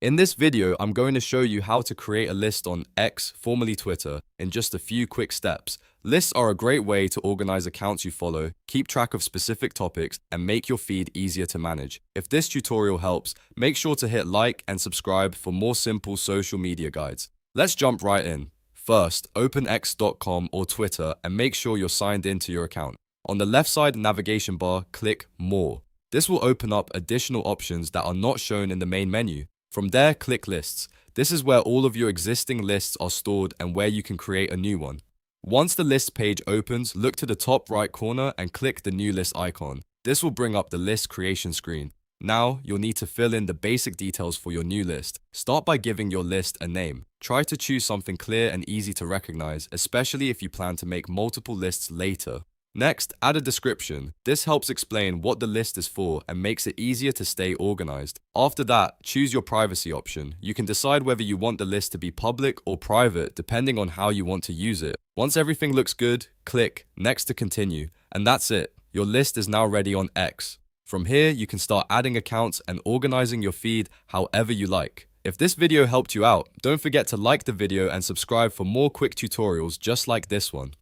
In this video, I'm going to show you how to create a list on X, formerly Twitter, in just a few quick steps. Lists are a great way to organize accounts you follow, keep track of specific topics, and make your feed easier to manage. If this tutorial helps, make sure to hit like and subscribe for more simple social media guides. Let's jump right in. First, open x.com or Twitter and make sure you're signed into your account. On the left side navigation bar, click More. This will open up additional options that are not shown in the main menu. From there, click Lists. This is where all of your existing lists are stored and where you can create a new one. Once the list page opens, look to the top right corner and click the new list icon. This will bring up the list creation screen. Now, you'll need to fill in the basic details for your new list. Start by giving your list a name. Try to choose something clear and easy to recognize, especially if you plan to make multiple lists later. Next, add a description. This helps explain what the list is for and makes it easier to stay organized. After that, choose your privacy option. You can decide whether you want the list to be public or private depending on how you want to use it. Once everything looks good, click Next to continue. And that's it. Your list is now ready on X. From here, you can start adding accounts and organizing your feed however you like. If this video helped you out, don't forget to like the video and subscribe for more quick tutorials just like this one.